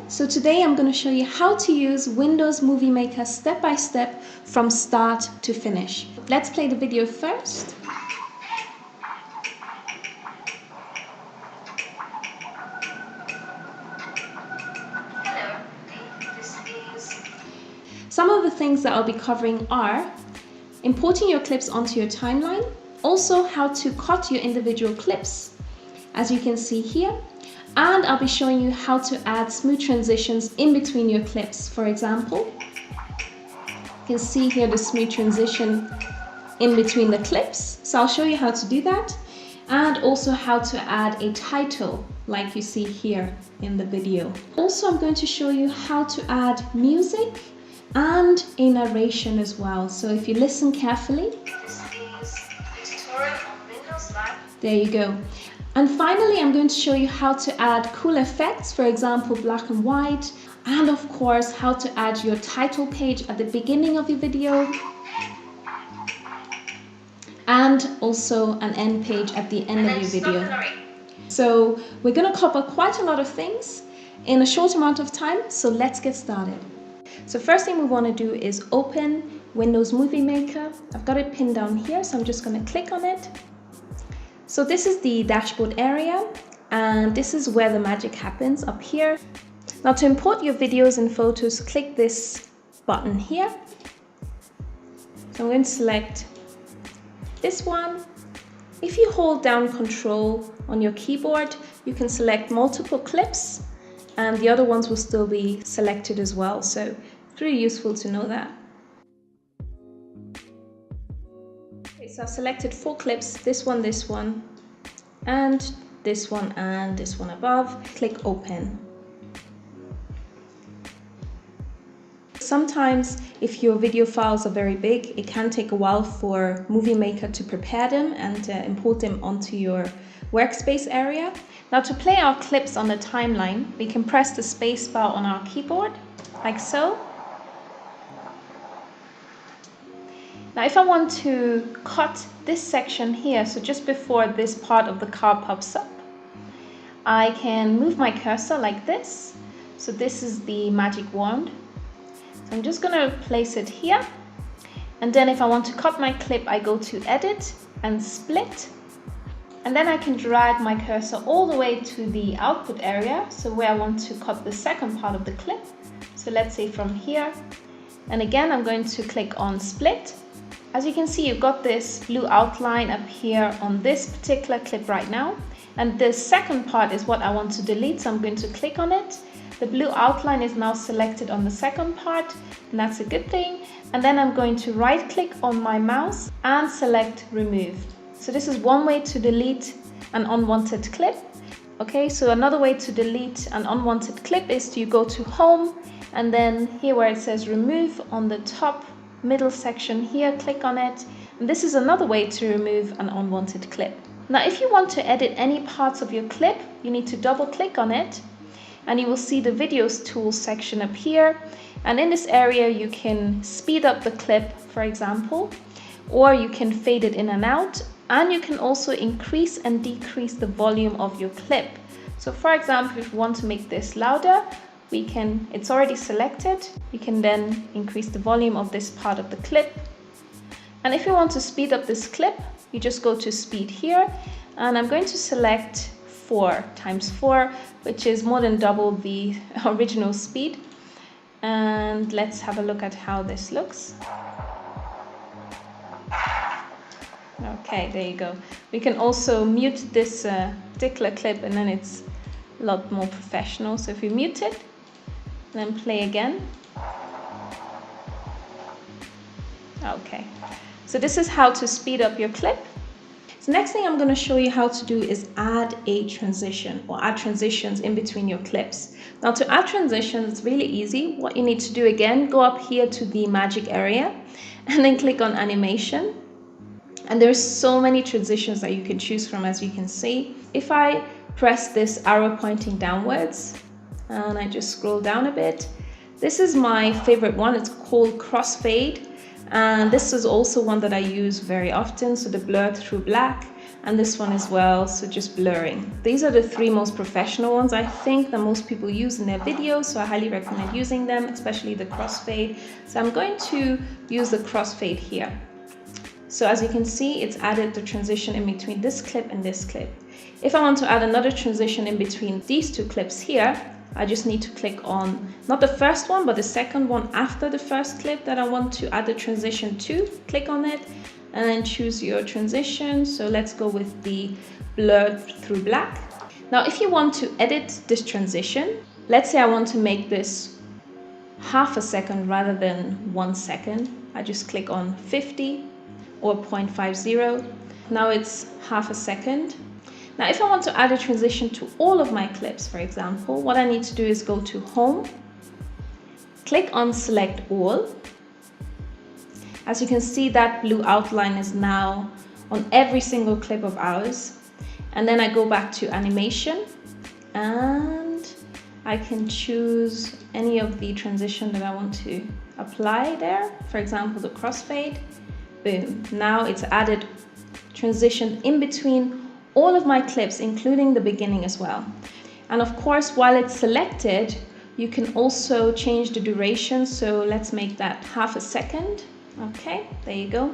So today I'm going to show you how to use Windows Movie Maker step by step from start to finish. Let's play the video first. Hello, this is... Some of the things that I'll be covering are importing your clips onto your timeline, also how to cut your individual clips, as you can see here, and I'll be showing you how to add smooth transitions in between your clips. For example, you can see here the smooth transition in between the clips. So I'll show you how to do that, and also how to add a title like you see here in the video. Also, I'm going to show you how to add music and a narration as well. So if you listen carefully, This is a tutorial on Windows Live. there you go. And finally, I'm going to show you how to add cool effects, for example, black and white, and of course, how to add your title page at the beginning of your video, and also an end page at the end of your video. So we're going to cover quite a lot of things in a short amount of time, so let's get started. So first thing we want to do is open Windows Movie Maker. I've got it pinned down here, so I'm just going to click on it. So this is the dashboard area, and this is where the magic happens up here. Now to import your videos and photos, click this button here. So I'm going to select this one. If you hold down Control on your keyboard, you can select multiple clips, and the other ones will still be selected as well. So it's really useful to know that. Okay, so I've selected 4 clips, this one, and this one above. Click Open. Sometimes if your video files are very big, it can take a while for Movie Maker to prepare them and import them onto your workspace area. Now to play our clips on the timeline, we can press the space bar on our keyboard, like so. Now if I want to cut this section here, so just before this part of the card pops up, I can move my cursor like this. So this is the magic wand. So I'm just going to place it here. And then if I want to cut my clip, I go to Edit and Split. And then I can drag my cursor all the way to the output area, so where I want to cut the second part of the clip. So let's say from here. And again, I'm going to click on Split. As you can see, you've got this blue outline up here on this particular clip right now. And the second part is what I want to delete, so I'm going to click on it. The blue outline is now selected on the second part, and that's a good thing. And then I'm going to right click on my mouse and select Remove. So this is one way to delete an unwanted clip. Okay, so another way to delete an unwanted clip is to go to Home, and then here where it says Remove on the top middle section here, click on it. And this is another way to remove an unwanted clip. Now if you want to edit any parts of your clip, you need to double click on it, and you will see the Videos Tools section up here. And in this area you can speed up the clip, for example, or you can fade it in and out, and you can also increase and decrease the volume of your clip. So for example, if you want to make this louder, it's already selected. You can then increase the volume of this part of the clip. And if you want to speed up this clip, you just go to Speed here, and I'm going to select 4 times 4, which is more than double the original speed. And let's have a look at how this looks. Okay, there you go. We can also mute this particular clip, and then it's a lot more professional. So if we mute it, then play again. Okay, so this is how to speed up your clip. So next thing I'm going to show you how to do is add a transition, or add transitions in between your clips. Now to add transitions, it's really easy. What you need to do, again, go up here to the magic area and then click on Animation. And there's so many transitions that you can choose from, as you can see. If I press this arrow pointing downwards and I just scroll down a bit, this is my favorite one. It's called Crossfade. And this is also one that I use very often. So the blur through black and this one as well, so just blurring. These are the three most professional ones I think that most people use in their videos, so I highly recommend using them, especially the crossfade. So I'm going to use the crossfade here. So as you can see, it's added the transition in between this clip and this clip. If I want to add another transition in between these two clips here, I just need to click on, not the first one, but the second one after the first clip that I want to add the transition to. Click on it and then choose your transition. So let's go with the blurred through black. Now, if you want to edit this transition, let's say I want to make this half a second rather than 1 second. I just click on 50 or 0.50. Now it's half a second. Now, if I want to add a transition to all of my clips, for example, what I need to do is go to Home, click on Select All. As you can see, that blue outline is now on every single clip of ours. And then I go back to Animation and I can choose any of the transition that I want to apply there. For example, the crossfade. Boom. Now it's added transition in between all of my clips, including the beginning as well. And of course, while it's selected, you can also change the duration. So let's make that half a second. Okay, there you go.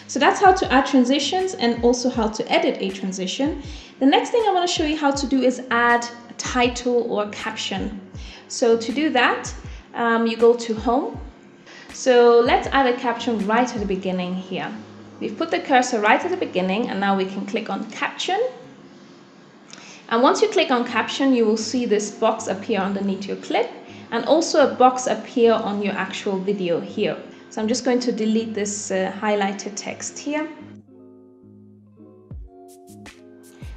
So that's how to add transitions and also how to edit a transition. The next thing I want to show you how to do is add a title or a caption. So to do that, you go to Home. So let's add a caption right at the beginning here. We've put the cursor right at the beginning and now we can click on Caption. And once you click on Caption, you will see this box appear underneath your clip and also a box appear on your actual video here. So I'm just going to delete this highlighted text here.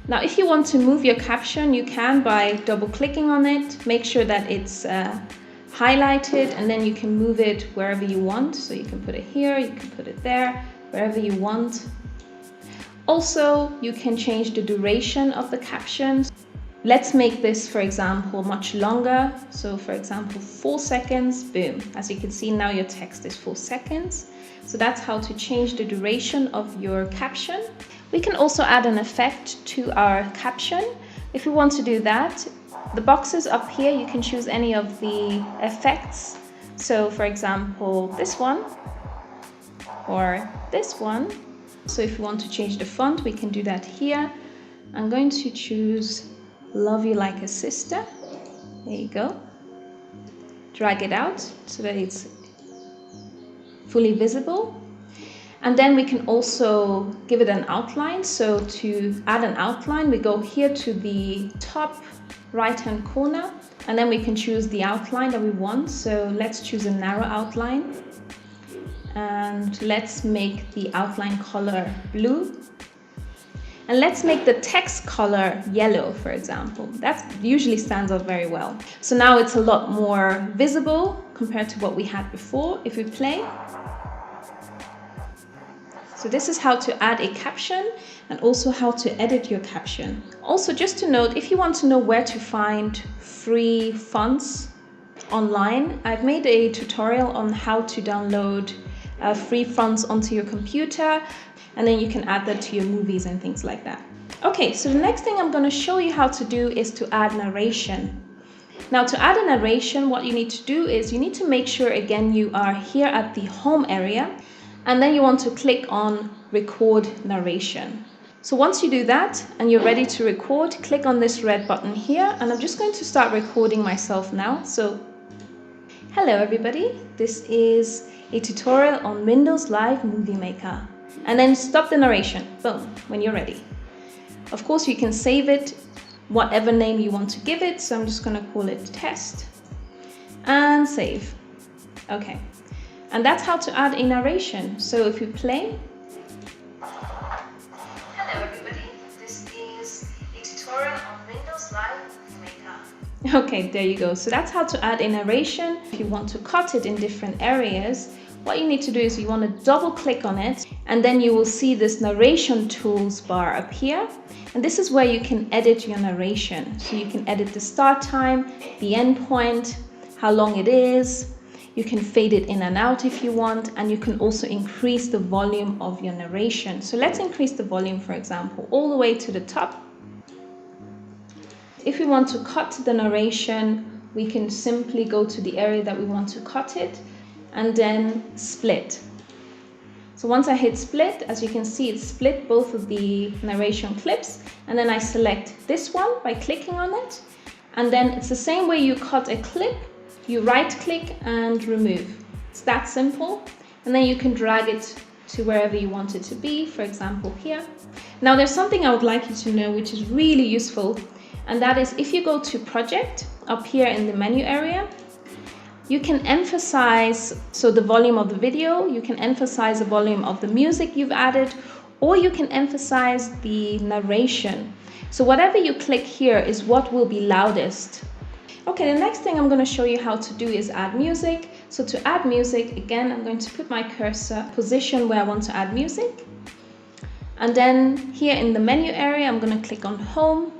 Now, if you want to move your caption, you can by double clicking on it. Make sure that it's highlighted and then you can move it wherever you want. So you can put it here, you can put it there, wherever you want. Also, you can change the duration of the captions. Let's make this, for example, much longer. So for example, 4 seconds, boom. As you can see now your text is 4 seconds. So that's how to change the duration of your caption. We can also add an effect to our caption. If we want to do that, the boxes up here, you can choose any of the effects. So for example, this one or this one. So if you want to change the font, we can do that here. I'm going to choose Love You Like a Sister. There you go. Drag it out so that it's fully visible. And then we can also give it an outline. So to add an outline, we go here to the top right-hand corner, and then we can choose the outline that we want. So let's choose a narrow outline. And let's make the outline color blue. And let's make the text color yellow, for example. That usually stands out very well. So now it's a lot more visible compared to what we had before. If we play. So this is how to add a caption and also how to edit your caption. Also, just to note, if you want to know where to find free fonts online, I've made a tutorial on how to download free fonts onto your computer, and then you can add that to your movies and things like that. Okay, so the next thing I'm going to show you how to do is to add narration. Now, to add a narration, what you need to do is you need to make sure, again, you are here at the home area, and then you want to click on Record Narration. So once you do that and you're ready to record, click on this red button here, and I'm just going to start recording myself now. So, hello everybody, this is a tutorial on Windows Live Movie Maker. And then stop the narration, boom, when you're ready. Of course, you can save it, whatever name you want to give it. So I'm just going to call it Test and save. Okay, and that's how to add a narration. So if you play. Hello everybody, this is a tutorial on Windows Live Movie Maker. Okay, there you go. So that's how to add a narration. If you want to cut it in different areas, what you need to do is you want to double click on it, and then you will see this narration tools bar appear. And this is where you can edit your narration. So you can edit the start time, the end point, how long it is. You can fade it in and out if you want, and you can also increase the volume of your narration. So let's increase the volume, for example, all the way to the top. If we want to cut the narration, we can simply go to the area that we want to cut it and then split. So once I hit split, as you can see, it split both of the narration clips, and then I select this one by clicking on it. And then it's the same way you cut a clip, you right click and remove. It's that simple. And then you can drag it to wherever you want it to be, for example here. Now there's something I would like you to know which is really useful, and that is if you go to project up here in the menu area, you can emphasize the volume of the video, you can emphasize the volume of the music you've added, or you can emphasize the narration. So whatever you click here is what will be loudest. Okay, the next thing I'm going to show you how to do is add music. So to add music, again, I'm going to put my cursor position where I want to add music. And then here in the menu area, I'm going to click on home.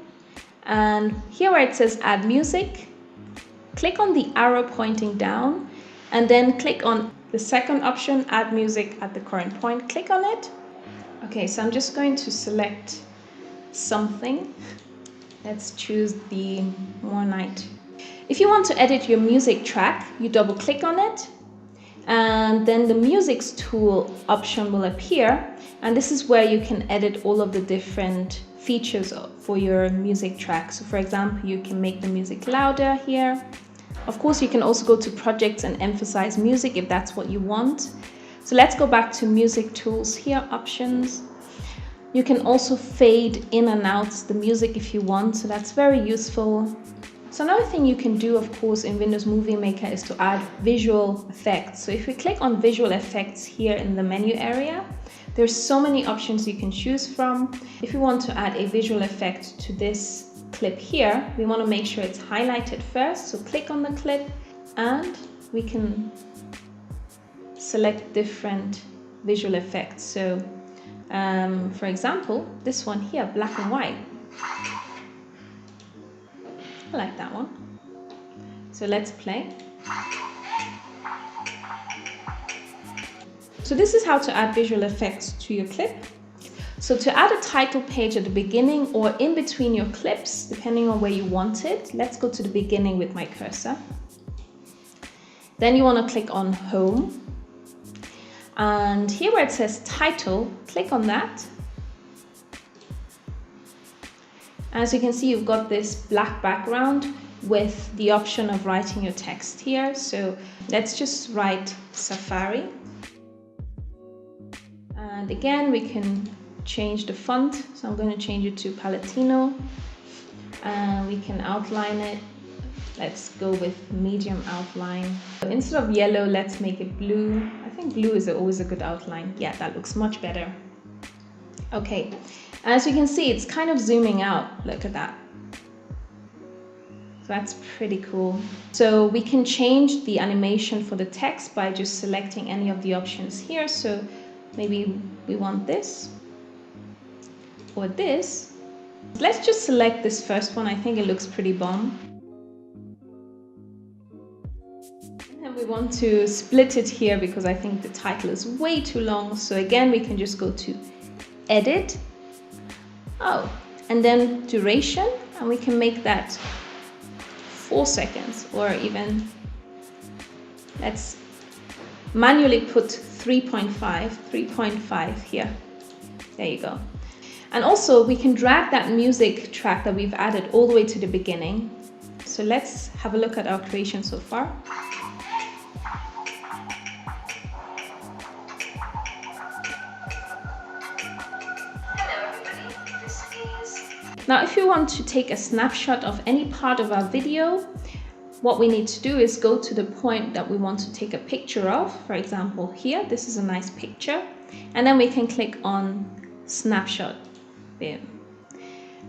And here where it says add music, click on the arrow pointing down, and then click on the second option, add music at the current point. Click on it. Okay, so I'm just going to select something. Let's choose the More Night. If you want to edit your music track, you double click on it, and then the Musics tool option will appear, and this is where you can edit all of the different features for your music track. So for example, you can make the music louder here. Of course, you can also go to projects and emphasize music if that's what you want. So let's go back to music tools here, options. You can also fade in and out the music if you want, so that's very useful. So another thing you can do, of course, in Windows Movie Maker is to add visual effects. So if we click on visual effects here in the menu area, there's so many options you can choose from. If we want to add a visual effect to this clip here, we want to make sure it's highlighted first. So click on the clip and we can select different visual effects. So for example, this one here, black and white. I like that one. So let's play. So this is how to add visual effects to your clip. So to add a title page at the beginning or in between your clips, depending on where you want it, let's go to the beginning with my cursor. Then you want to click on Home. And here where it says Title, click on that. As you can see, you've got this black background with the option of writing your text here. So let's just write Safari. And again, we can change the font. So I'm going to change it to Palatino. And we can outline it. Let's go with medium outline. Instead of yellow, let's make it blue. I think blue is always a good outline. Yeah, that looks much better. Okay, as you can see, it's kind of zooming out. Look at that. So that's pretty cool. So we can change the animation for the text by just selecting any of the options here. So maybe we want this or this. Let's just select this first one. I think it looks pretty bomb. And we want to split it here because I think the title is way too long. So again, we can just go to Edit. Oh, and then duration, and we can make that 4 seconds, or even let's manually put 3.5 here. There you go. And also we can drag that music track that we've added all the way to the beginning. So let's have a look at our creation so far. Now, if you want to take a snapshot of any part of our video, what we need to do is go to the point that we want to take a picture of. For example, here, this is a nice picture. And then we can click on Snapshot. Boom.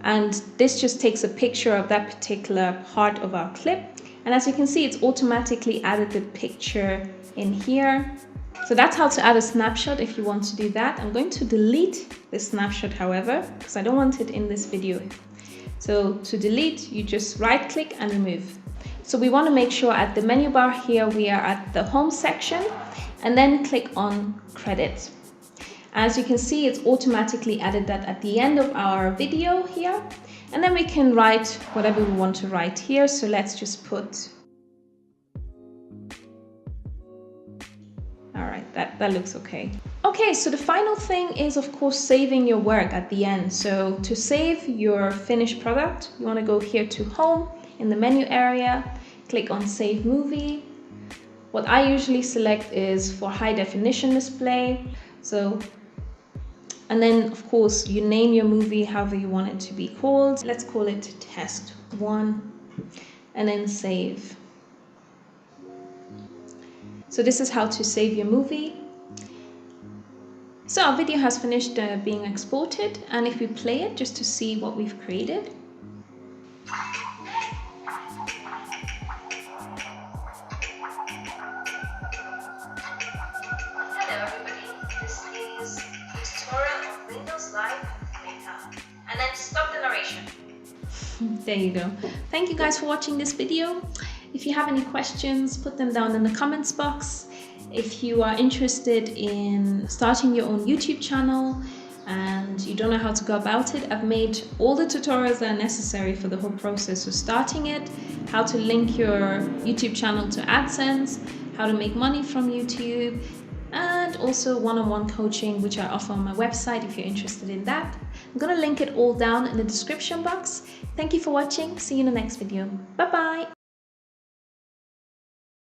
And this just takes a picture of that particular part of our clip. And as you can see, it's automatically added the picture in here. So that's how to add a snapshot if you want to do that. I'm going to delete this snapshot, however, because I don't want it in this video. So to delete, you just right click and remove. So we want to make sure at the menu bar here we are at the home section, and then click on credit. As you can see, it's automatically added that at the end of our video here, and then we can write whatever we want to write here. So let's just put, all right, that looks okay. Okay, so the final thing is of course saving your work at the end. So to save your finished product, you want to go here to home in the menu area, click on save movie. What I usually select is for high definition display. So, and then of course you name your movie however you want it to be called. Let's call it test 1 and then save. So this is how to save your movie. So our video has finished being exported, and if we play it just to see what we've created. Hello everybody, this is a tutorial on Windows Live Meta. And then stop the narration. There you go. Thank you guys for watching this video. If you have any questions, put them down in the comments box. If you are interested in starting your own YouTube channel and you don't know how to go about it, I've made all the tutorials that are necessary for the whole process of starting it, how to link your YouTube channel to AdSense, how to make money from YouTube, and also one-on-one coaching, which I offer on my website if you're interested in that. I'm going to link it all down in the description box. Thank you for watching. See you in the next video. Bye bye.